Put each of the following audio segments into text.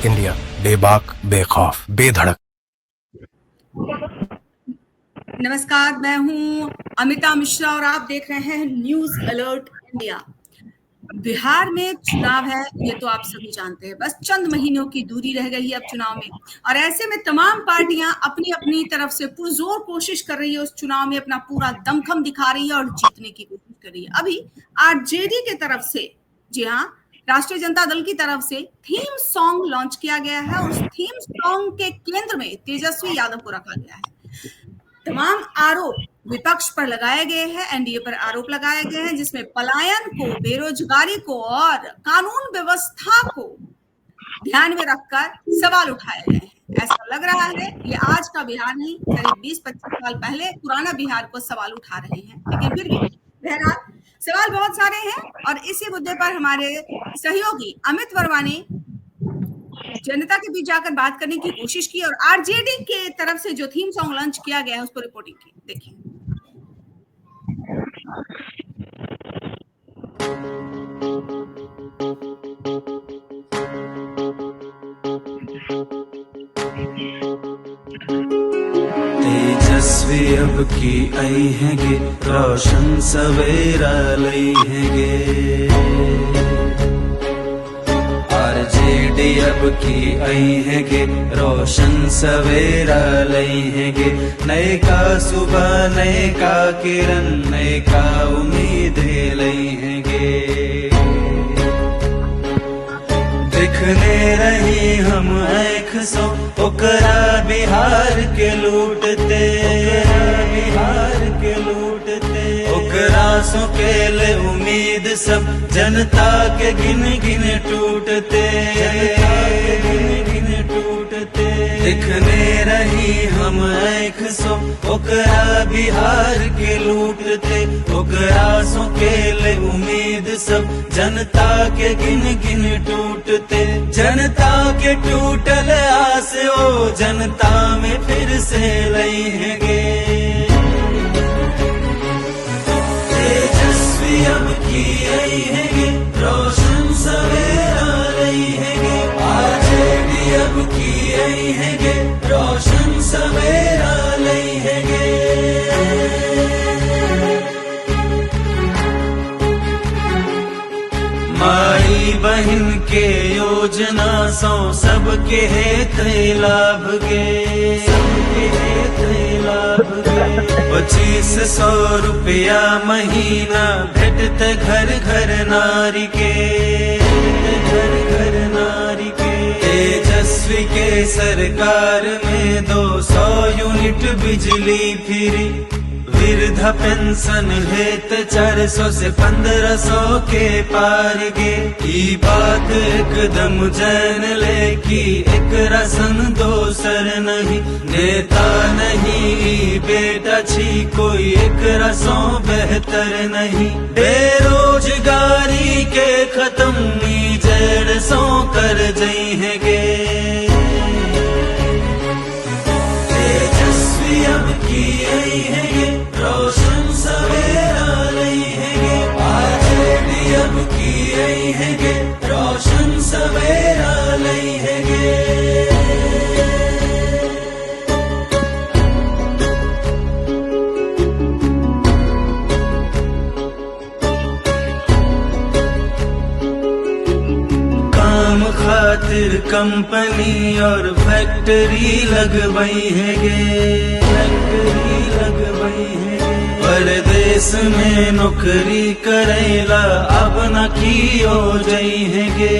India, बेबाक, बेखौफ, बेधड़क। नमस्कार, मैं हूं अमिता मिश्रा और आप देख रहे हैं न्यूज अलर्ट इंडिया। बिहार में चुनाव है, ये तो आप सभी जानते हैं। बस चंद महीनों की दूरी रह गई है अब चुनाव में, और ऐसे में तमाम पार्टियां अपनी अपनी तरफ से पुरजोर कोशिश कर रही है, उस चुनाव में अपना पूरा दमखम दिखा रही है और जीतने की कोशिश कर रही है। अभी आरजेडी की तरफ से, जी हाँ, राष्ट्रीय जनता दल की तरफ से थीम सॉन्ग लॉन्च किया गया है। उस थीम सॉन्ग के केंद्र में तेजस्वी यादव को रखा गया है। तमाम आरोप विपक्ष पर लगाए गए हैं, एनडीए पर आरोप लगाए गए हैं, जिसमें पलायन को, बेरोजगारी को और कानून व्यवस्था को ध्यान में रखकर सवाल उठाए गए हैं। ऐसा लग रहा है ये आज का बिहार नहीं, करीब 20-25 साल पहले पुराना बिहार को सवाल उठा रहे हैं। लेकिन फिर भी बहरहाल सवाल बहुत सारे हैं, और इसी मुद्दे पर हमारे सहयोगी अमित वर्मा ने जनता के बीच जाकर बात करने की कोशिश की और आरजेडी के तरफ से जो थीम सॉन्ग लॉन्च किया गया है उस पर रिपोर्टिंग की। देखिए। तेजस्वी अब की आई हैगे, रोशन सवेरा लई हैगे। आरजेडी अब की आई हैगे, रोशन सवेरा लई हैगे। नए का सुबह, नए का किरण, नए का उम्मीदें लई हैगे। दिखने रही हम एक सौ ओकरा बिहार के लूटते, बिहार के लूटते। ओकरा सो के ले उम्मीद सब जनता के गिन गिन टूटते, जनता के गिन गिन टूटते। दिखने रही हम एक सौ ओकरा बिहार के लूटते। ओकरा सो के ले उम्मीद सब जनता के गिन गिन टूटते। जनता के टूटल आस ओ जनता में फिर से लई हैगे। तेजस्वी अब की आई हैगे, रोशन सवेरा लई हैगे। आरजेडी अब की आई हैगे, रोशन सवेरा लई हैगे। माई बहन के योजना सौ सबके हेत लाभ गे, सबके हेत लाभ गे। 2500 रुपया महीना भेटते घर घर नारी के, घर घर नारी के। तेजस्वी के सरकार में 200 यूनिट बिजली फ्री। वृद्धा पेंशन हेत 400 से 1500 के पार गे। ई बात एकदम जान ले कि एक रसन दोसर नहीं, नेता नहीं बेटा छी कोई एक रसों बेहतर नहीं। बेरोजगारी के खत्म ई जड़ सो कर जई हैगे। तेजस्वी अब की आई हैगे, रोशन सवेरा लई हैगे। आरजेडी अब की आई हैगे, रोशन सवेरा लई हैगे। काम खातिर कंपनी और फैक्ट्री लगवाई हैगे, फैक्ट्री लगवाई हैगे। परदेश में नौकरी करेला अब न कियो जई हैगे,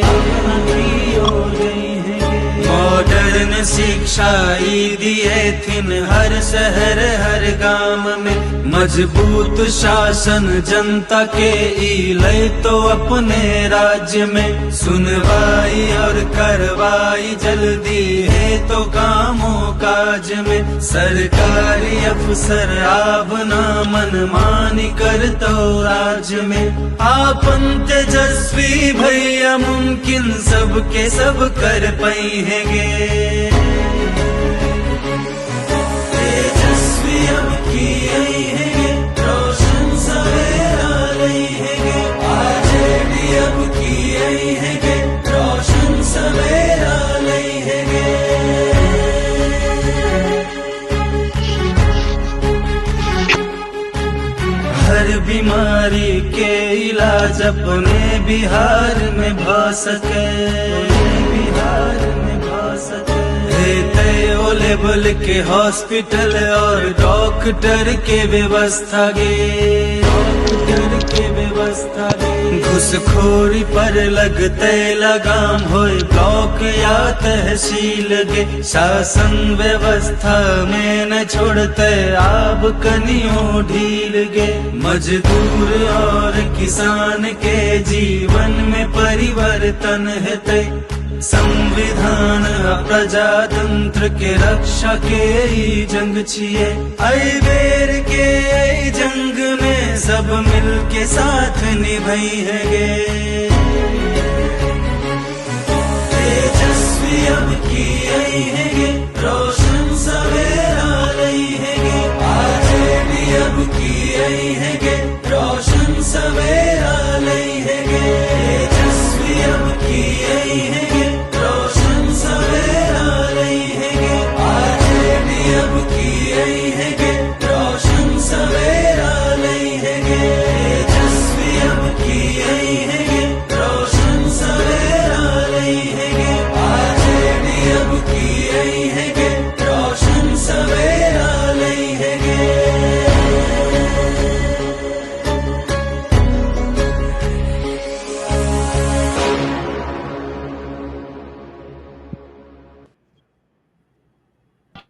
अब न कियो जई हैगे। मॉडर्न शिक्षा ई दिए थिन हर शहर हर गांव में। मजबूत शासन जनता के ई लय तो अपने राज्य में। सुनवाई और करवाई जल्दी है तो कामों काज में। सरकारी अफसर आप ना मनमानी कर तो राज्य में। आपन तेजस्वी भैया मुमकिन सबके सब कर पाई हैगे। तेजस्वी अब की आई हैगे, रोशन सवेरा लई हैगे। आरजेडी अब की आई हैगे, रोशन सवेरा अपने बिहार में भा सके, बिहार में भा सके। तय ओ लेवल के हॉस्पिटल और डॉक्टर के व्यवस्था गे, डॉक्टर के व्यवस्था गे। घुसखोरी पर लगते लगाम होए ब्लॉक या तहसील गे, शासन व्यवस्था में न छोड़ते आब कनियों ढील गे। मजदूर और किसान के जीवन में परिवर्तन हेतै, संविधान प्रजातंत्र के रक्षा के ई जंग छिए। आई बेर के ई जंग में सब मिल के साथ निभाई है गे। तेजस्वी अब की आई है गे, रोशन सवेरा लई है गे। आरजेडी अब की आई है गे, रोशन सवेरा लई है गे। तेजस्वी अब की आई है गे, रोशन सवेरा लई है गे। आरजेडी अब की आई है गे, रोशन सवेरा लई है गे। तेजस्वी अब की आई है गे, रोशन सवेरा लई है गे। आरजेडी अब की आई है गे, रोशन सवेरा लई है गे।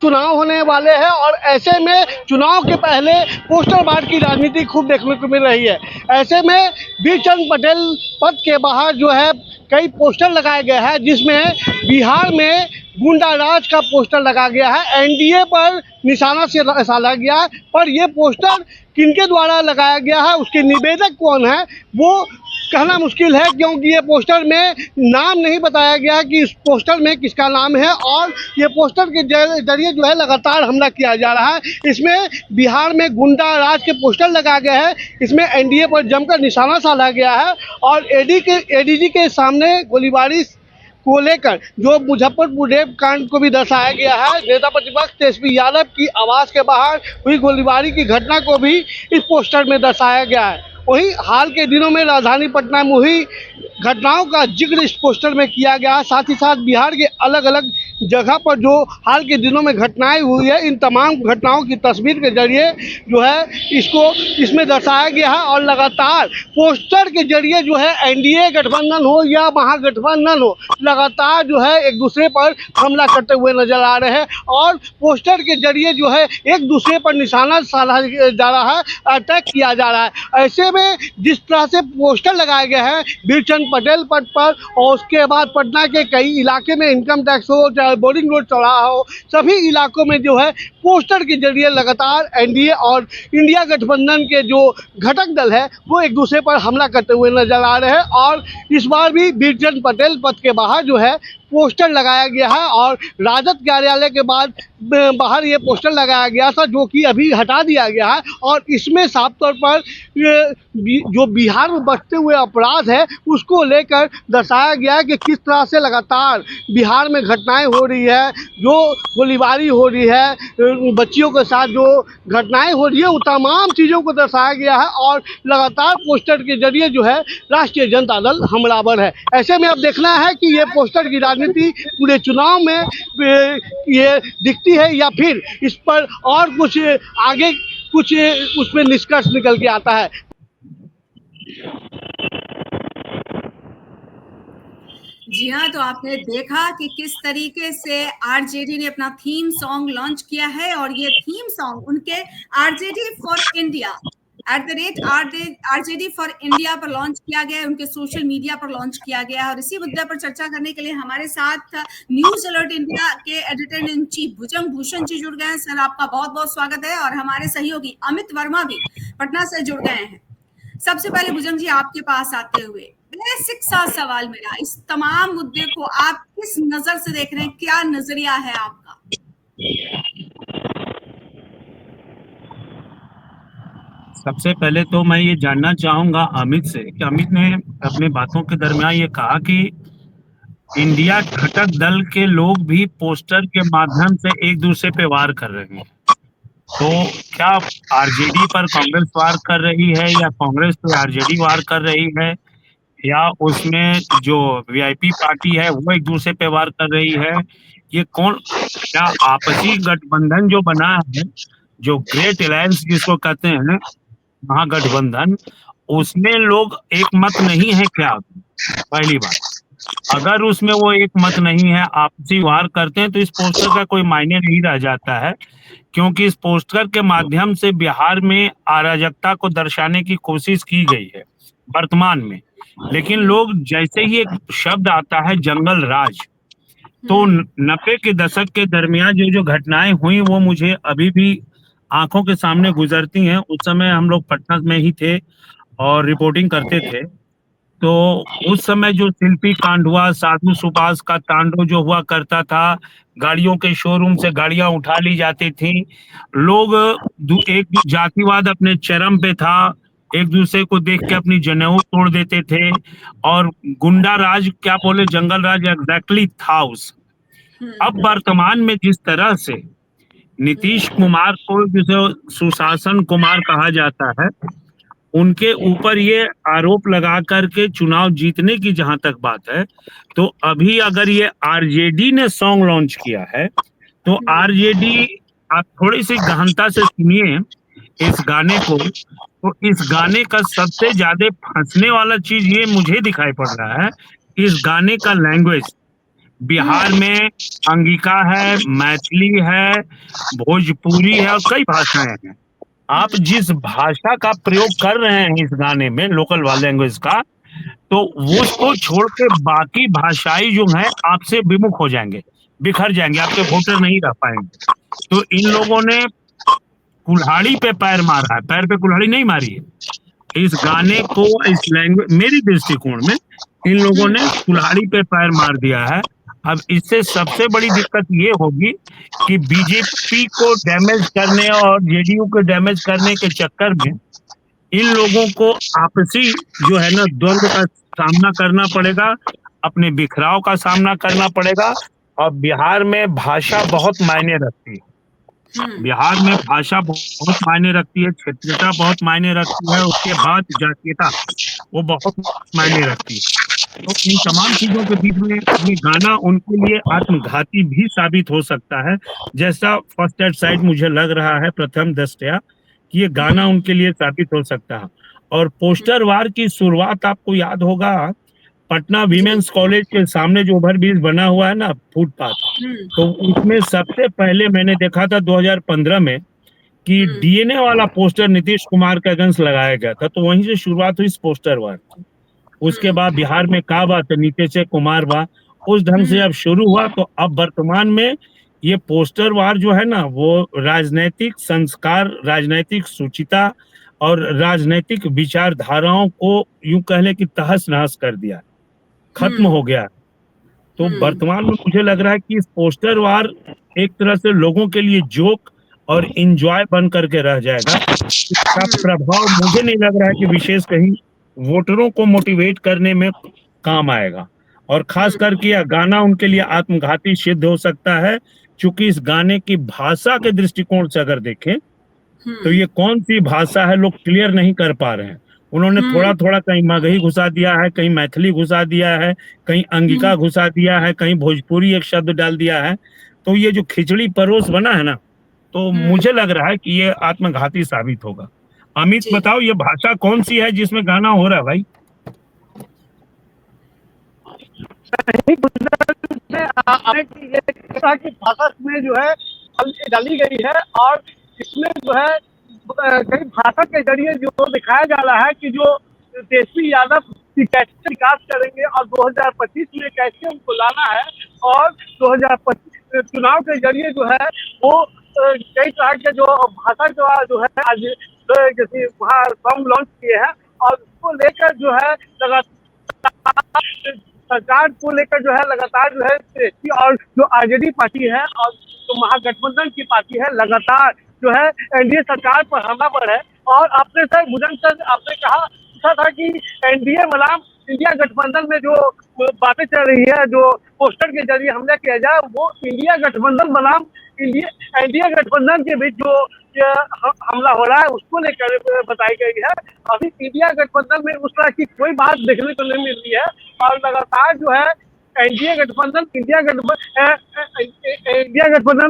चुनाव होने वाले हैं और ऐसे में चुनाव के पहले पोस्टर बांट की राजनीति खूब देखने को मिल रही है। ऐसे में बीरचंद पटेल पद के बाहर जो है कई पोस्टर लगाए गए हैं, जिसमें बिहार में गुंडा राज का पोस्टर लगा गया है, एनडीए पर निशाना से साधा गया है। पर ये पोस्टर किनके द्वारा लगाया गया है, उसके निवेदक कौन है, वो कहना मुश्किल है, क्योंकि ये पोस्टर में नाम नहीं बताया गया कि इस पोस्टर में किसका नाम है। और ये पोस्टर के जरिए जो है लगातार हमला किया जा रहा है। इसमें बिहार में गुंडा राज के पोस्टर लगाए गए हैं, इसमें एनडीए पर जमकर निशाना साधा गया है और एडीजी के सामने गोलीबारी को लेकर जो मुजफ्फरपुर रेप कांड को भी दर्शाया गया है। नेता प्रतिपक्ष तेजस्वी यादव की आवास के बाहर हुई गोलीबारी की घटना को भी इस पोस्टर में दर्शाया गया है। वहीं हाल के दिनों में राजधानी पटना में हुई घटनाओं का जिक्र इस पोस्टर में किया गया है। साथ ही साथ बिहार के अलग अलग जगह पर जो हाल के दिनों में घटनाएं हुई है, इन तमाम घटनाओं की तस्वीर के जरिए जो है इसको इसमें दर्शाया गया है। और लगातार पोस्टर के जरिए जो है एनडीए गठबंधन हो या महागठबंधन हो, लगातार जो है एक दूसरे पर हमला करते हुए नजर आ रहे हैं और पोस्टर के जरिए जो है एक दूसरे पर निशाना साधा जा रहा है, अटैक किया जा रहा है। ऐसे में जिस तरह से पोस्टर लगाए गए हैं बीरचंद पटेल पद पर, और उसके बाद पटना के कई इलाके में इनकम टैक्स हो, चाहे बोरिंग रोड चौराहा हो, सभी इलाकों में जो है पोस्टर के जरिए लगातार एनडीए और इंडिया गठबंधन के जो घटक दल है वो एक दूसरे पर हमला करते हुए नजर आ रहे हैं। और इस बार भी बीरचंद पटेल पद के बाहर जो है पोस्टर लगाया गया है और राजद कार्यालय के बाद बाहर ये पोस्टर लगाया गया था, जो कि अभी हटा दिया गया है। और इसमें साफ तौर पर जो बिहार में बढ़ते हुए अपराध है उसको लेकर दर्शाया गया है कि किस तरह से लगातार बिहार में घटनाएं हो रही है, जो गोलीबारी हो रही है, बच्चियों के साथ जो घटनाएं हो रही है, वो तमाम चीज़ों को दर्शाया गया है। और लगातार पोस्टर के जरिए जो है राष्ट्रीय जनता दल हमलावर है। ऐसे में अब देखना है कि ये पोस्टर की राजनीति पूरे चुनाव में ये दिखती है या फिर इस पर और कुछ आगे कुछ उसमें निष्कर्ष निकल के आता है। जी हाँ, तो आपने देखा कि किस तरीके से आरजेडी ने अपना थीम सॉन्ग लॉन्च किया है और ये थीम सॉन्ग उनके RJD for India @RJD for India पर लॉन्च किया गया है, उनके सोशल मीडिया पर लॉन्च किया गया है। और इसी मुद्दे पर चर्चा करने के लिए हमारे साथ न्यूज अलर्ट इंडिया के एडिटर इन चीफ भुजंग भूषण जी जुड़ गए हैं। सर, आपका बहुत बहुत स्वागत है। और हमारे सहयोगी अमित वर्मा भी पटना से जुड़ गए हैं। सबसे पहले भुजंग जी, आपके पास आते हुए बेसिक सा सवाल मेरा, इस तमाम मुद्दे को आप किस नजर से देख रहे हैं, क्या नजरिया है आपका? सबसे पहले तो मैं ये जानना चाहूंगा अमित से कि अमित ने अपने बातों के दरमियान ये कहा कि इंडिया घटक दल के लोग भी पोस्टर के माध्यम से एक दूसरे पे वार कर रहे हैं। तो क्या आरजेडी पर कांग्रेस वार कर रही है या कांग्रेस पे आरजेडी वार कर रही है, या उसमें जो वीआईपी पार्टी है वो एक दूसरे पे वार कर रही है? ये कौन, क्या आपसी गठबंधन जो बना है, जो ग्रेट अलायंस जिसको कहते हैं, महागठबंधन, उसमें लोग एक मत नहीं है क्या? पहली बात, अगर उसमें वो एक मत नहीं है, आपसी वार करते हैं, तो इस पोस्टर का कोई मायने नहीं रह जाता है, क्योंकि इस पोस्टर के माध्यम से बिहार में अराजकता को दर्शाने की कोशिश की गई है वर्तमान में। लेकिन लोग जैसे ही एक शब्द आता है जंगल राज, तो 90 के दशक के दरमियान जो जो घटनाएं हुई वो मुझे अभी भी आंखों के सामने गुजरती हैं। उस समय हम लोग पटना में ही थे और रिपोर्टिंग करते थे। तो उस समय जो शिल्पी कांड हुआ, साधु सुभाष का तांडव जो हुआ करता था, गाड़ियों के शोरूम से गाड़ियां उठा ली जाती थी, लोग एक जातिवाद अपने चरम पे था, एक दूसरे को देख के अपनी जनेऊ तोड़ देते थे, और गुंडा राज, क्या बोले, जंगल राज एग्जैक्टली था उस। अब वर्तमान में जिस तरह से नीतीश कुमार को, जिसे सुशासन कुमार कहा जाता है, उनके ऊपर ये आरोप लगा करके चुनाव जीतने की जहां तक बात है, तो अभी अगर ये आरजेडी ने सॉन्ग लॉन्च किया है, तो आरजेडी, आप थोड़ी सी गहनता से सुनिए इस गाने को, तो इस गाने का सबसे ज्यादा फंसने वाला चीज ये मुझे दिखाई पड़ रहा है, इस गाने का लैंग्वेज। बिहार में अंगिका है, मैथिली है, भोजपुरी है और कई भाषाएं हैं। आप जिस भाषा का प्रयोग कर रहे हैं इस गाने में, लोकल लैंग्वेज का, तो वो उसको छोड़ के बाकी भाषाई जो है आपसे विमुख हो जाएंगे, बिखर जाएंगे, आपके वोटर नहीं रह पाएंगे। तो इन लोगों ने कुल्हाड़ी पे पैर मारा है, पैर पे कुल्हाड़ी नहीं मारी है। इस गाने को, इस लैंग्वेज, मेरी दृष्टिकोण में इन लोगों ने कुल्हाड़ी पे पैर मार दिया है। अब इससे सबसे बड़ी दिक्कत ये होगी कि बीजेपी को डैमेज करने और जेडीयू को डैमेज करने के चक्कर में इन लोगों को आपसी जो है ना द्वंद्व का सामना करना पड़ेगा, अपने बिखराव का सामना करना पड़ेगा। और बिहार में भाषा बहुत मायने रखती है, बिहार में भाषा बहुत मायने रखती है, क्षेत्रीयता बहुत मायने रखती है, उसके बाद जातीयता वो बहुत मायने रखती है। तो इन तमाम चीजों के बीच में ये गाना उनके लिए आत्मघाती भी साबित हो सकता है, जैसा फर्स्ट एड साइड मुझे लग रहा है प्रथम दृष्टया कि ये गाना उनके लिए साबित हो सकता है। और पोस्टर वार की शुरुआत आपको याद होगा, पटना वीमेंस कॉलेज के सामने जो ओवरब्रिज बना हुआ है ना, फुटपाथ, तो उसमें सबसे पहले मैंने देखा था 2015 में कि डीएनए वाला पोस्टर नीतीश कुमार के अगेंस्ट लगाया गया था। तो वहीं से शुरुआत हुई इस पोस्टर वार की। उसके बाद बिहार में का बात है, नीतीश कुमार बा, उस ढंग से अब शुरू हुआ। तो अब वर्तमान में ये पोस्टर वार जो है ना, वो राजनैतिक संस्कार, राजनैतिक सूचिता और राजनैतिक विचारधाराओं को यूं कह लें कि तहस नहस कर दिया, खत्म हो गया। तो वर्तमान में मुझे लग रहा है कि इस पोस्टर वार एक तरह से लोगों के लिए जोक और एंजॉय बन करके रह जाएगा। इसका प्रभाव मुझे नहीं लग रहा है कि विशेष कहीं वोटरों को मोटिवेट करने में काम आएगा। और खास करके यह गाना उनके लिए आत्मघाती सिद्ध हो सकता है, क्योंकि इस गाने की भाषा के दृष्टिकोण से अगर देखें तो ये कौन सी भाषा है लोग क्लियर नहीं कर पा रहे हैं। उन्होंने थोड़ा थोड़ा कहीं मगही घुसा दिया है, कहीं मैथिली घुसा दिया है, कहीं अंगिका घुसा दिया है, कहीं भोजपुरी एक शब्द डाल दिया है। तो ये जो खिचड़ी परोस बना है ना, तो मुझे लग रहा है कि ये आत्मघाती साबित होगा। अमित बताओ, ये भाषा कौन सी है जिसमें गाना हो रहा है भाई? भाषा में जो है डाली गई है, और इसमें जो है कई भाषा के जरिए जो दिखाया जा रहा है कि जो तेजस्वी यादव की कैसे विकास करेंगे और 2025 में कैसे उनको लाना है, और 2025 चुनाव के जरिए जो है वो कई तरह के जो भाषा जो है आज जैसे वहाँ सॉन्ग लॉन्च किए हैं, और उसको लेकर जो है लगातार सरकार को लेकर जो है लगातार जो है, और जो आरजेडी पार्टी है और जो महागठबंधन की पार्टी है, लगातार जो है एनडीए सरकार पर हमलावर है। और आपने सर बुजंग सर आपने पूछा था कि एनडीए बनाम इंडिया गठबंधन में जो बातें चल रही है, जो पोस्टर के जरिए हमला किया जाए, वो इंडिया गठबंधन बनाम एनडीए गठबंधन के बीच जो हमला हो रहा है उसको लेकर बताई गई है। अभी इंडिया गठबंधन में उस तरह की कोई बात देखने को नहीं मिल रही है और लगातार जो है इंडिया गठबंधन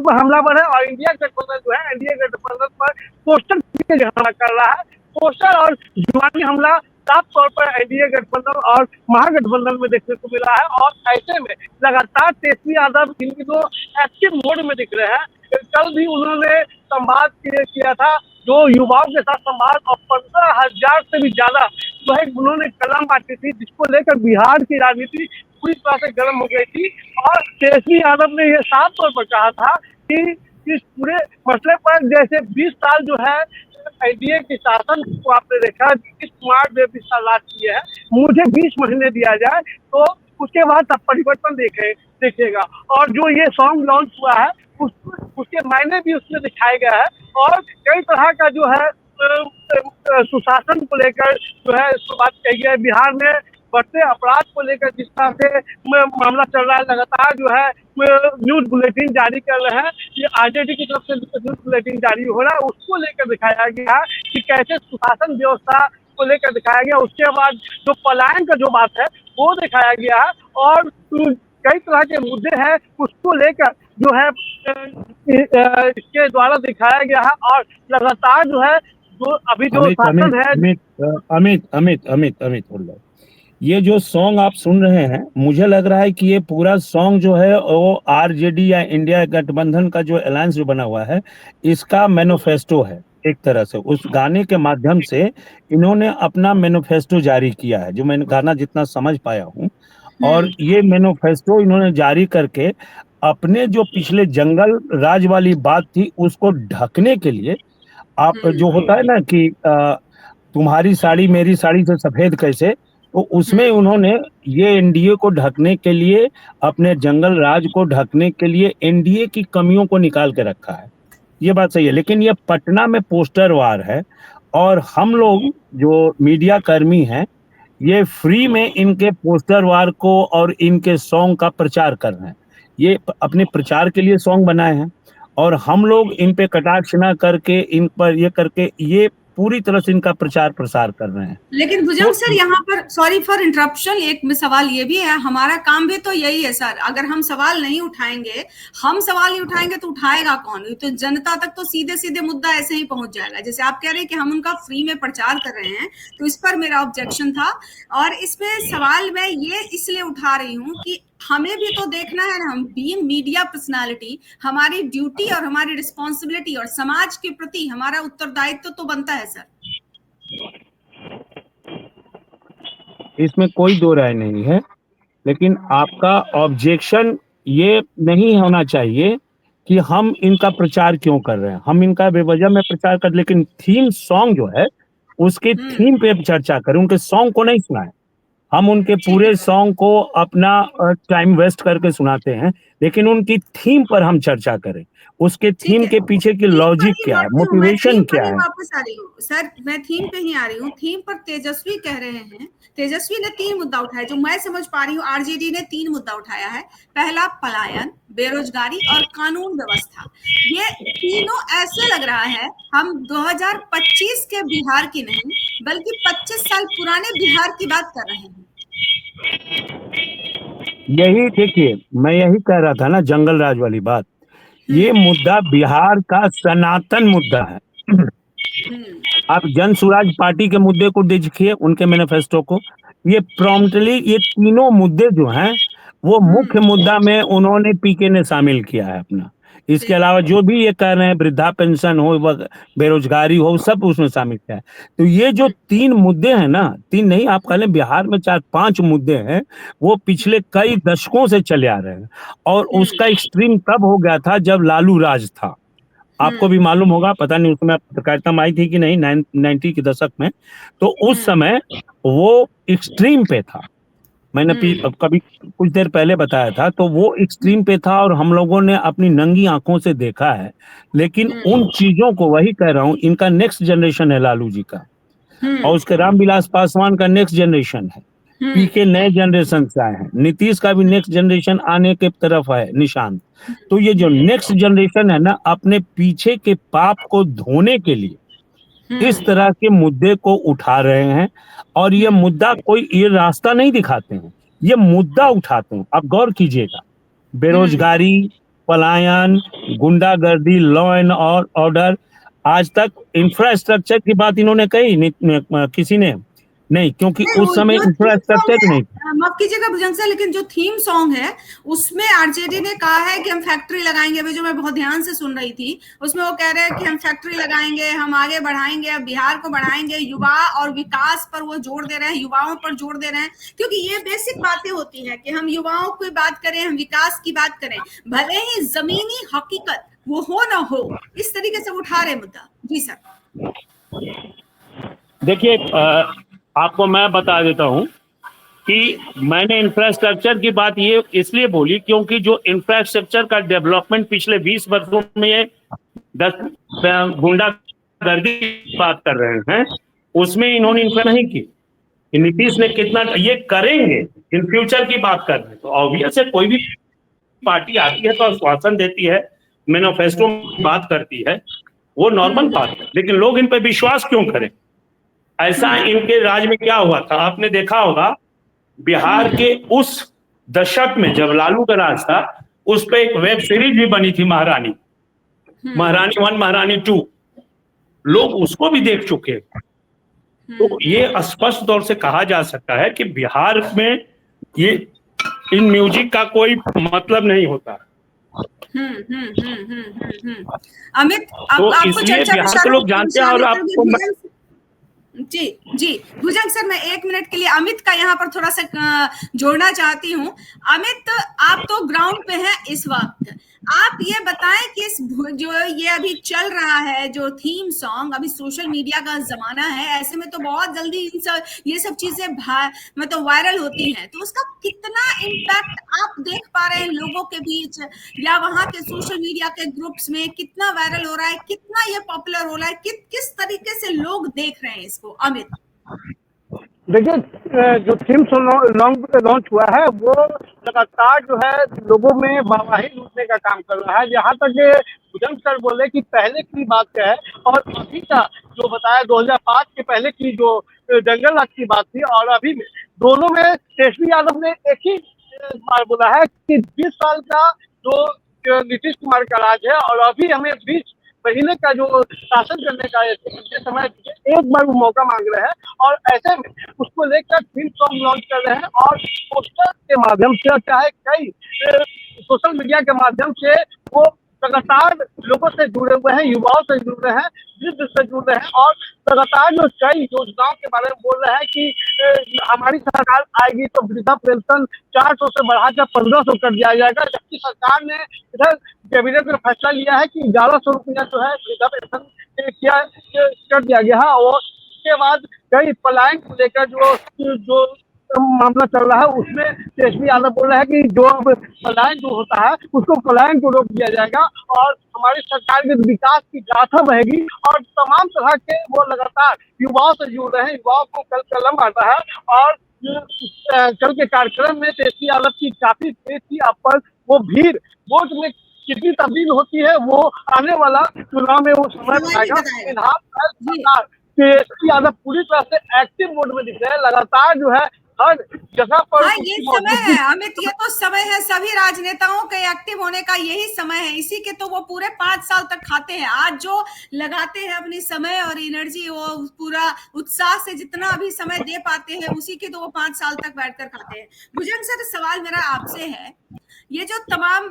पर हमलावर है और इंडिया गठबंधन जो है एनडीए गठबंधन पर पोस्टर हमला कर रहा है। पोस्टर और जुबानी हमला साफ तौर पर एनडीए गठबंधन और महागठबंधन में देखने को मिला है और ऐसे में लगातार तेजस्वी यादव इन दिनों एक्टिव मोड में दिख रहे हैं। कल भी उन्होंने संवाद किया था, जो युवाओं के साथ संवाद, और 15,000 से भी ज्यादा जो है उन्होंने कलम बांटी थी, जिसको लेकर बिहार की राजनीति पूरी तरह से गर्म हो गई थी। और तेजस्वी यादव ने यह साफ तौर पर कहा था कि इस पूरे मसले पर जैसे 20 साल जो है एनडीए के शासन को आपने देखा, नीतीश कुमार ने 20 साल राज किए हैं, मुझे 20 महीने दिया जाए तो उसके बाद सब परिवर्तन देखेगा। और जो ये सॉन्ग लॉन्च हुआ है उसके मायने भी उसमें दिखाए गए हैं और कई तरह का जो है सुशासन को लेकर जो है बात कही गई है। बिहार में बढ़ते अपराध को लेकर जिस तरह से मामला चल रहा है, लगातार जो है न्यूज बुलेटिन जारी कर रहे हैं, ये आरजेडी की तरफ से न्यूज बुलेटिन जारी हो रहा है, उसको लेकर दिखाया गया है कि कैसे सुशासन व्यवस्था को लेकर दिखाया गया। उसके बाद जो पलायन का जो बात है वो दिखाया गया है और कई तरह के मुद्दे हैं उसको लेकर जो है इसके द्वारा दिखाया गया है। और लगातार जो है जो अभी जो शासन है अमित बोल रहा, ये जो सॉन्ग आप सुन रहे हैं, मुझे लग रहा है कि ये पूरा सॉन्ग जो है वो आरजेडी या इंडिया गठबंधन का जो अलायंस जो बना हुआ है इसका मैनिफेस्टो है। एक तरह से उस गाने के माध्यम से इन्होंने अपना मैनिफेस्टो जारी किया है, जो मैंने गाना जितना समझ पाया हूँ। और ये मैनिफेस्टो इन्होंने जारी करके अपने जो पिछले जंगल राज वाली बात थी उसको ढकने के लिए, आप जो होता है ना कि तुम्हारी साड़ी मेरी साड़ी से सफेद कैसे, तो उसमें उन्होंने ये एनडीए को ढकने के लिए, अपने जंगल राज को ढकने के लिए एनडीए की कमियों को निकाल के रखा है। ये बात सही है, लेकिन ये पटना में पोस्टर वार है और हम लोग जो मीडिया कर्मी हैं ये फ्री में इनके पोस्टर वार को और इनके सॉन्ग का प्रचार कर रहे हैं। ये अपने प्रचार के लिए सॉन्ग बनाए हैं और हम लोग इन पे कटाक्ष न करके, इन पर ये करके, ये पूरी तरह से इनका प्रचार प्रसार कर रहे हैं। लेकिन भुजंग सर, यहाँ पर सॉरी फॉर इंटरप्शन, एक सवाल ये भी है, हमारा काम भी तो यही है सर, अगर हम सवाल नहीं उठाएंगे तो उठाएगा कौन? तो जनता तक तो सीधे सीधे मुद्दा ऐसे ही पहुंच जाएगा। जैसे आप कह रहे हैं कि हम उनका फ्री में प्रचार कर रहे हैं, तो इस पर मेरा ऑब्जेक्शन था। और इसमें सवाल मैं ये इसलिए उठा रही हूँ कि हमें भी तो देखना है ना, हम बीइंग मीडिया पर्सनालिटी, हमारी ड्यूटी और हमारी रिस्पॉन्सिबिलिटी और समाज के प्रति हमारा उत्तरदायित्व तो बनता है सर। इसमें कोई दो राय नहीं है, लेकिन आपका ऑब्जेक्शन ये नहीं होना चाहिए कि हम इनका प्रचार क्यों कर रहे हैं। हम इनका बेवजह में प्रचार कर, लेकिन थीम सॉन्ग जो है उसके थीम पे चर्चा करें, उनके सॉन्ग को नहीं सुनाएं। हम उनके पूरे सॉन्ग को अपना टाइम वेस्ट करके सुनाते हैं, लेकिन उनकी थीम पर हम चर्चा करें, उसके थीम के पीछे की लॉजिक क्या है, मोटिवेशन क्या है। वापस आ रही हूँ सर, मैं थीम पे ही आ रही हूँ। थीम पर तेजस्वी कह रहे हैं, तेजस्वी ने 3 मुद्दा उठाए, जो मैं समझ पा रही हूँ आरजेडी ने 3 मुद्दा उठाया है। पहला पलायन, बेरोजगारी और कानून व्यवस्था। ये तीनों ऐसे लग रहा है हम 2025 के बिहार की नहीं बल्कि 25 साल पुराने बिहार की बात कर रहे हैं। यही देखिए, मैं यही कह रहा था ना, जंगल राज वाली बात। ये मुद्दा बिहार का सनातन मुद्दा है। आप जन स्वराज पार्टी के मुद्दे को देखिए, उनके मैनिफेस्टो को, ये प्रॉम्प्टली ये तीनों मुद्दे जो हैं वो मुख्य मुद्दा में उन्होंने पीके ने शामिल किया है अपना। इसके अलावा जो भी ये कह रहे हैं, वृद्धा पेंशन हो, बेरोजगारी हो, सब उसमें शामिल किया है। तो ये जो 3 मुद्दे हैं ना, 3 नहीं आप कह लें, बिहार में 4-5 मुद्दे हैं, वो पिछले कई दशकों से चले आ रहे हैं। और उसका एक्सट्रीम तब हो गया था जब लालू राज था। आपको भी मालूम होगा, पता नहीं उसमें पत्रकारिता में आई थी कि नहीं, 90 के दशक में, तो उस समय वो एक्सट्रीम पे था। मैंने कभी कुछ देर पहले बताया था, तो वो एक्सट्रीम पे था और हम लोगों ने अपनी नंगी आंखों से देखा है। लेकिन उन चीजों को, वही कह रहा हूँ, इनका नेक्स्ट जनरेशन है लालू जी का, और उसके रामविलास पासवान का नेक्स्ट जनरेशन है। पीके नए जनरेशन से आए हैं, नीतीश का भी नेक्स्ट जनरेशन आने के तरफ है निशान। तो ये जो नेक्स्ट जनरेशन है ना, अपने पीछे के पाप को धोने के लिए इस तरह के मुद्दे को उठा रहे हैं। और ये मुद्दा कोई ये रास्ता नहीं दिखाते हैं, ये मुद्दा उठाते हैं। आप गौर कीजिएगा, बेरोजगारी, पलायन, गुंडागर्दी, लॉ एंड ऑर्डर। आज तक इंफ्रास्ट्रक्चर की बात इन्होंने कही किसी ने नहीं, क्योंकि नहीं, उस वो समय जो थीम इंफ्रास्ट्रक्चर सॉन्ग नहीं। है, माफ कीजिएगा भुजंग सर, लेकिन जो थीम सॉन्ग है उसमें आरजेडी ने कहा है कि हम फैक्ट्री लगाएंगे। अभी जो मैं बहुत ध्यान से सुन रही थी, उसमें वो कह रहे हैं कि हम फैक्ट्री लगाएंगे, हम आगे बढ़ाएंगे, बिहार को बढ़ाएंगे, युवा और विकास पर वो जोर दे रहे हैं, युवाओं पर जोर दे रहे हैं। क्योंकि ये बेसिक बातें होती हैं कि हम युवाओं की बात करें, हम विकास की बात करें, भले ही जमीनी हकीकत वो हो ना हो, इस तरीके से उठा रहे मुद्दा। जी सर। देखिए, आपको मैं बता देता हूं कि मैंने इंफ्रास्ट्रक्चर की बात ये इसलिए बोली क्योंकि जो इंफ्रास्ट्रक्चर का डेवलपमेंट पिछले 20 वर्षों में ये 10 गुंडागर्दी बात कर रहे हैं, उसमें इन्होंने इंफ्रा नहीं की। नीतीश ने कितना ये करेंगे इन फ्यूचर की बात कर रहे हैं। तो ऑब्वियस है, कोई भी पार्टी आती है तो आश्वासन देती है, मैनिफेस्टो में बात करती है, वो नॉर्मल बात है। लेकिन लोग इन पर विश्वास क्यों करें? ऐसा इनके राज में क्या हुआ था, आपने देखा होगा बिहार के उस दशक में जब लालू का राज था, उस पर एक वेब सीरीज भी बनी थी, महारानी 1, महारानी 2, लोग उसको भी देख चुके। तो ये स्पष्ट तौर से कहा जा सकता है कि बिहार में ये इन म्यूजिक का कोई मतलब नहीं होता। अमित, तो इसलिए बिहार के लोग जानते हैं। और आपको जी जी भुजंग सर, मैं 1 मिनट के लिए अमित का यहाँ पर थोड़ा सा जोड़ना चाहती हूँ। अमित, आप तो ग्राउंड पे हैं इस वक्त, आप ये बताएं कि इस जो ये अभी चल रहा है जो थीम सॉन्ग, अभी सोशल मीडिया का जमाना है, ऐसे में तो बहुत जल्दी ये सब चीजें मतलब वायरल होती हैं, तो उसका कितना इम्पैक्ट आप देख पा रहे हैं लोगों के बीच, या वहां के सोशल मीडिया के ग्रुप्स में कितना वायरल हो रहा है, कितना ये पॉपुलर हो रहा है, किस तरीके से लोग देख रहे हैं इसको? अमित देखिए, जो थीम लॉन्च हुआ है वो लगातार जो है लोगों में वाहवाही लूटने का काम कर रहा है। जहाँ तक भुजंग सर बोले कि पहले की बात है और अभी का जो बताया 2005 के पहले की जो जंगल राज की बात थी, और अभी में दोनों में तेजस्वी यादव ने एक ही बार बोला है कि 20 साल का जो नीतीश कुमार का राज है और अभी हमें 20 महीने का जो शासन करने का समय, एक बार वो मौका मांग रहे हैं। और ऐसे में उसको लेकर थीम सॉन्ग लॉन्च कर रहे हैं और पोस्टर के माध्यम से, चाहे कई सोशल मीडिया के माध्यम से वो लगातार लोगों से जुड़े हुए हैं, युवाओं से जुड़ रहे हैं, वृद्ध से जुड़ रहे हैं, और लगातार जो कई योजनाओं के बारे में बोल रहे हैं कि हमारी सरकार आएगी तो वृद्धा पेंशन 400 से बढ़ाकर 1500 कर दिया जाएगा। जबकि सरकार ने इधर कैबिनेट में फैसला लिया है कि 1100 रुपया जो है वृद्धा पेंशन कर दिया गया है। और उसके बाद कई पलायन को लेकर जो मामला चल रहा है, उसमें तेजस्वी यादव बोल रहे हैं कि जो पलायन जो होता है उसको पलायन को रोक दिया जाएगा और हमारी सरकार के विकास की गाथा बहेगी। और तमाम तरह के वो लगातार युवाओं से जुड़ रहे हैं, युवाओं को कल कलम आता है। और कल के कार्यक्रम में तेजस्वी यादव की काफी तेज थी, अब पर वो भीड़ वोट में कितनी तब्दील होती है वो आने वाला चुनाव में वो समय बताएगा। फिलहाल तेजस्वी यादव पूरी तरह से एक्टिव मोड में दिख रहे हैं, लगातार जो है हर जगह पर। हाँ, ये समय है अमित, ये तो समय है सभी राजनेताओं के एक्टिव होने का, यही समय है। इसी के तो वो पूरे 5 साल तक खाते हैं। आज जो लगाते हैं अपनी समय और एनर्जी, वो पूरा उत्साह से जितना अभी समय दे पाते हैं, उसी के तो वो 5 साल तक बैठकर खाते हैं। भुजंग सर, सवाल मेरा आपसे है, ये जो तमाम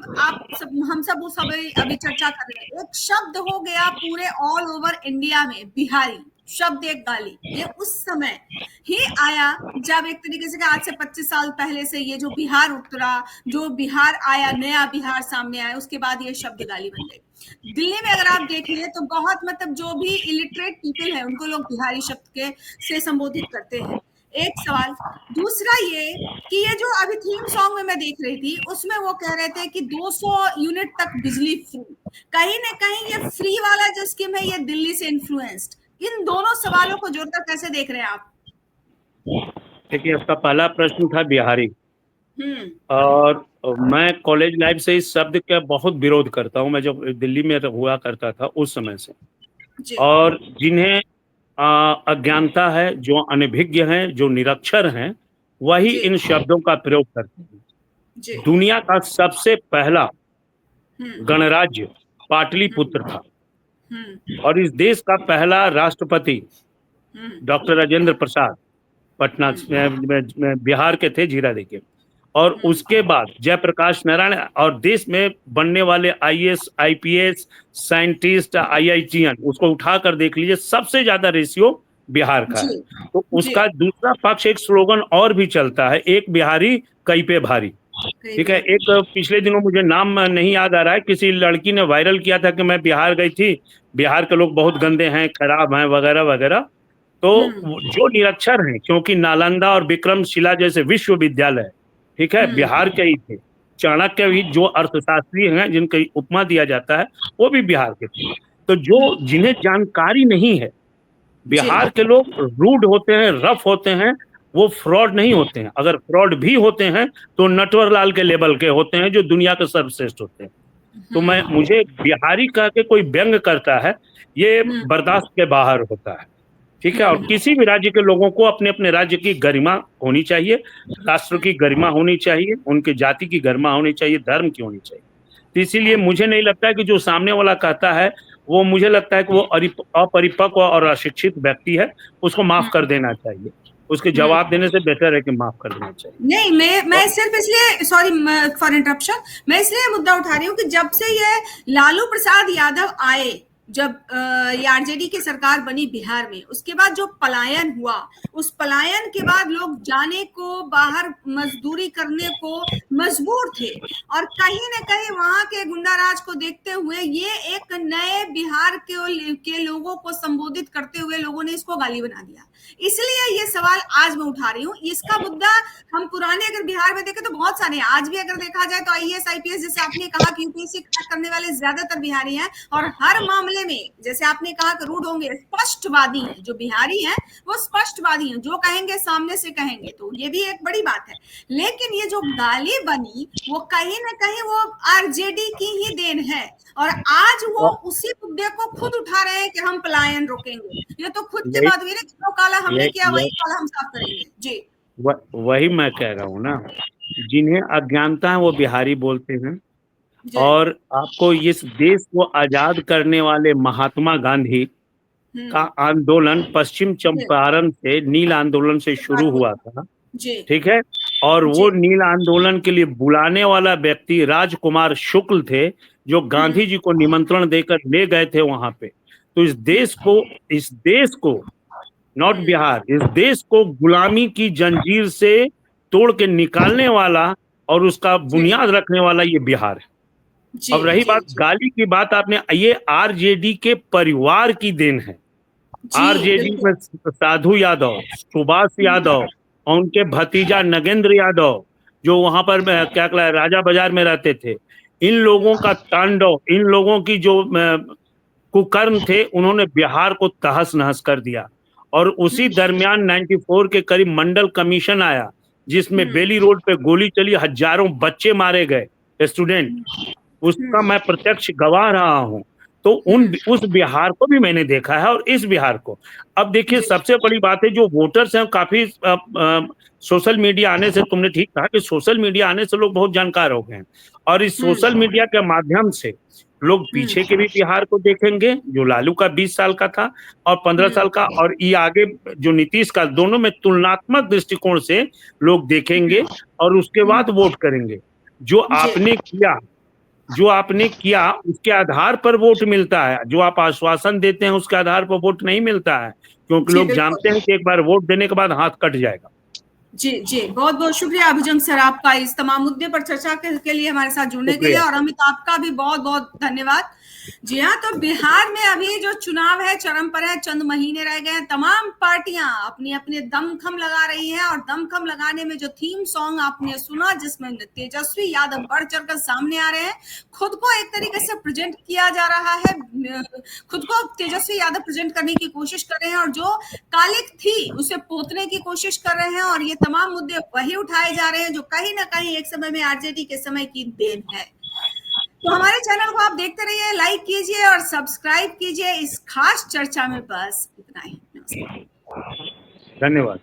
हम सब अभी चर्चा कर रहे हैं, एक शब्द हो गया पूरे ऑल ओवर इंडिया में, बिहारी शब्द, एक गाली, ये उस समय ही आया जब एक तरीके से आज से 25 साल पहले से ये जो बिहार उतरा, जो बिहार आया, नया बिहार सामने आया, उसके बाद ये शब्द गाली बन गई। दिल्ली में अगर आप देखिए तो बहुत मतलब जो भी इलिटरेट पीपल है उनको लोग बिहारी शब्द के से संबोधित करते हैं। एक सवाल। दूसरा ये कि ये जो अभी थीम सॉन्ग में मैं देख रही थी, उसमें वो कह रहे थे कि 200 यूनिट तक बिजली फ्री, कहीं ना कहीं ये फ्री वाला जो स्कीम है ये दिल्ली से इन्फ्लुएंस्ड। इन दोनों सवालों को जोड़कर कैसे देख रहे हैं आप? देखिए, आपका पहला प्रश्न था बिहारी, और मैं कॉलेज लाइफ से इस शब्द का बहुत विरोध करता हूँ। मैं जब दिल्ली में हुआ करता था उस समय से, जी और जिन्हें अज्ञानता है, जो अनभिज्ञ हैं, जो निरक्षर हैं, वही जी इन शब्दों का प्रयोग करते हैं। जी दुनिया का सबसे पहला हम्म गणराज्य पाटलिपुत्र था, हम्म और इस देश का पहला राष्ट्रपति हम्म डॉक्टर राजेंद्र प्रसाद पटना बिहार के थे, जीरादेई के। और उसके बाद जयप्रकाश नारायण, और देश में बनने वाले आईएएस, आईपीएस, साइंटिस्ट, आईआईटीएन, उसको उठाकर देख लीजिए, सबसे ज्यादा रेशियो बिहार का जी है। तो जी उसका दूसरा पक्ष, एक स्लोगन और भी चलता है, एक बिहारी कई पे भारी। ठीक है, एक पिछले दिनों मुझे नाम नहीं याद आ रहा है, किसी लड़की ने वायरल किया था कि मैं बिहार गई थी, बिहार के लोग बहुत गंदे हैं, खराब हैं, वगैरह वगैरह। तो जो निरक्षर हैं, क्योंकि नालंदा और विक्रमशिला जैसे विश्वविद्यालय, ठीक है, बिहार के ही थे। चाणक्य भी, जो अर्थशास्त्री हैं, जिनकी उपमा दिया जाता है, वो भी बिहार के थे। तो जो जिन्हें जानकारी नहीं है, बिहार के लोग रूड होते हैं, रफ होते हैं, वो फ्रॉड नहीं होते हैं। अगर फ्रॉड भी होते हैं तो नटवरलाल के लेवल के होते हैं, जो दुनिया के सर्वश्रेष्ठ होते हैं। तो मुझे बिहारी कह के कोई व्यंग करता है, ये बर्दाश्त के बाहर होता है। ठीक है, और किसी भी राज्य के लोगों को अपने अपने राज्य की गरिमा होनी चाहिए, राष्ट्र की गरिमा होनी चाहिए, उनके जाति की गरिमा होनी चाहिए, धर्म की होनी चाहिए। तो इसीलिए मुझे नहीं लगता है कि जो सामने वाला कहता है, वो, मुझे लगता है कि वो अपरिपक्व और अशिक्षित व्यक्ति है, उसको माफ कर देना चाहिए। उसके जवाब देने से बेहतर है कि माफ कर देना चाहिए। नहीं, मैं सिर्फ इसलिए, सॉरी फॉर इंटरप्शन, मैं इसलिए मुद्दा उठा रही हूँ कि जब से ये लालू प्रसाद यादव आए, जब ये आरजेडी की सरकार बनी बिहार में, उसके बाद जो पलायन हुआ, उस पलायन के बाद लोग जाने को, बाहर मजदूरी करने को मजबूर थे, और कहीं न कहीं वहां के गुंडाराज को देखते हुए ये एक नए बिहार के लोगों को संबोधित करते हुए लोगों ने इसको गाली बना दिया। इसलिए ये सवाल आज मैं उठा रही हूँ। इसका मुद्दा हम पुराने अगर बिहार में देखें तो बहुत सारे हैं, आज भी अगर देखा जाए तो आईएएस, आईपीएस, जैसे आपने कहा कि यूपीएससी क्रैक करने वाले ज्यादातर बिहारी हैं, और हर मामले में जैसे आपने कहा कि रूड होंगे, स्पष्टवादी हैं। जो बिहारी हैं वो स्पष्टवादी हैं, जो कहेंगे सामने से कहेंगे, तो ये भी एक बड़ी बात है। लेकिन ये जो गाली बनी, वो कहीं ना कहीं वो आरजेडी की ही देन है, और आज वो उसी मुद्दे को खुद उठा रहे हैं कि हम पलायन रोकेंगे। ये तो खुद की बात हुई ना, जो काला हमने किया वही काला हम साफ करेंगे। जी, वही मैं कह रहा हूँ ना, जिन्हें अज्ञानता है वो बिहारी बोलते हैं। और आपको इस देश को आजाद करने वाले महात्मा गांधी का आंदोलन पश्चिम चंपारण से, नील आंदोलन से शुरू हुआ था। ठीक है, और वो नील आंदोलन के लिए बुलाने वाला व्यक्ति राजकुमार शुक्ल थे, जो गांधी जी को निमंत्रण देकर ले गए थे वहां पे। तो इस देश को नॉट बिहार, इस देश को गुलामी की जंजीर से तोड़ के निकालने वाला और उसका बुनियाद रखने वाला ये बिहार है। अब रही बात गाली की बात, आपने, ये आरजेडी के परिवार की देन है। आरजेडी में साधु यादव, सुभाष यादव और उनके भतीजा नगेंद्र यादव, जो वहां पर क्या राजा बाजार में रहते थे, इन लोगों का तांडव, इन लोगों की जो कुकर्म थे, उन्होंने बिहार को तहस नहस कर दिया। और उसी दरमियान 94 के करीब मंडल कमीशन आया, जिसमें बेली रोड पे गोली चली, हजारों बच्चे मारे गए, स्टूडेंट, उसका मैं प्रत्यक्ष गवाह रहा हूं। तो उस बिहार को भी मैंने देखा है, और इस बिहार को। अब देखिए, सबसे बड़ी बात है, जो वोटर्स हैं, काफी सोशल मीडिया आने से, तुमने ठीक कहा कि सोशल मीडिया आने से लोग बहुत जानकार हो गए हैं, और इस सोशल मीडिया के माध्यम से लोग पीछे के भी बिहार को देखेंगे, जो लालू का 20 साल का था और 15 साल का, और ये आगे जो नीतीश का, दोनों में तुलनात्मक दृष्टिकोण से लोग देखेंगे, और उसके बाद वोट करेंगे। जो आपने किया उसके आधार पर वोट मिलता है, जो आप आश्वासन देते हैं उसके आधार पर वोट नहीं मिलता है, क्योंकि लोग जानते हैं कि एक बार वोट देने के बाद हाथ कट जाएगा। जी, बहुत बहुत शुक्रिया अभिजंग सर आपका इस तमाम मुद्दे पर चर्चा के लिए हमारे साथ जुड़ने के लिए, और अमित आपका भी बहुत बहुत धन्यवाद। जी हाँ, तो बिहार में अभी जो चुनाव है चरम पर है, चंद महीने रह गए हैं। तमाम पार्टियां अपनी अपने दमखम लगा रही हैं और दमखम लगाने में जो थीम सॉन्ग आपने सुना जिसमें तेजस्वी यादव बढ़ चढ़कर सामने आ रहे हैं, खुद को एक तरीके से प्रेजेंट किया जा रहा है, खुद को तेजस्वी यादव प्रेजेंट करने की कोशिश कर रहे हैं और जो कालिक थी उसे पोतने की कोशिश कर रहे हैं। और ये तमाम मुद्दे वही उठाए जा रहे हैं जो कहीं ना कहीं एक समय में आरजेडी के समय की देन है। तो हमारे चैनल को आप देखते रहिए, लाइक कीजिए और सब्सक्राइब कीजिए। इस खास चर्चा में बस इतना ही। नमस्कार। धन्यवाद।